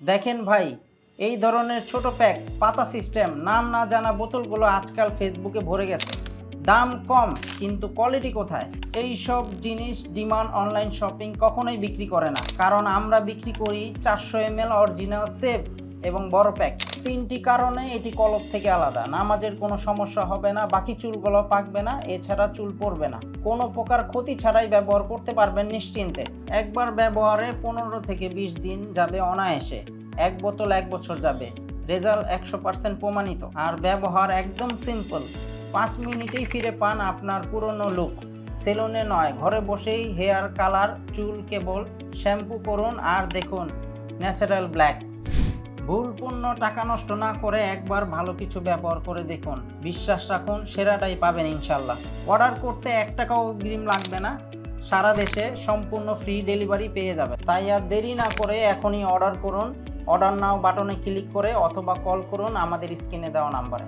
দেখেন ভাই, এই ধরনের ছোট প্যাক পাতা সিস্টেম নাম না জানা বোতলগুলো আজকাল ফেসবুকে ভরে গেছে। দাম কম কিন্তু কোয়ালিটি কোথায়? এই সব জিনিস ডিমান্ড অনলাইন শপিং কখনোই বিক্রি করে না, কারণ আমরা বিক্রি করি 400 ml অরিজিনাল সেফ এবং বড় প্যাক। তিনটি কারণে এটি কলপ থেকে আলাদা। নামাজের কোনো সমস্যা হবে না, বাকি চুলগুলো পাকবে না, এছাড়া চুল পড়বে না। কোনো প্রকার ক্ষতি ছাড়াই ব্যবহার করতে পারবেন নিশ্চিন্তে। একবার ব্যবহারে 15 থেকে 20 দিন যাবে অনায়াসে। এক বোতল 1 বছর যাবে। রেজাল্ট 100% প্রমাণিত। আর ব্যবহার একদম সিম্পল। 5 মিনিটেই ফিরে পান আপনার পুরনো লুক। সেলুনে নয়, ঘরে বসেই হেয়ার কালার, চুল কেবল শ্যাম্পু করুন আর দেখুন ন্যাচারাল ব্ল্যাক। ভুলপূর্ণ টাকা নষ্ট না করে একবার ভালো কিছু ব্যবহার করে দেখুন। বিশ্বাস রাখুন, সেরাটাই পাবেন ইনশাল্লাহ। অর্ডার করতে 1 টাকাও অগ্রিম লাগবে না। সারা দেশে সম্পূর্ণ ফ্রি ডেলিভারি পেয়ে যাবে। তাই আর দেরি না করে এখনই অর্ডার করুন। অর্ডার নাও বাটনে ক্লিক করে অথবা কল করুন আমাদের স্ক্রিনে দেওয়া নাম্বারে।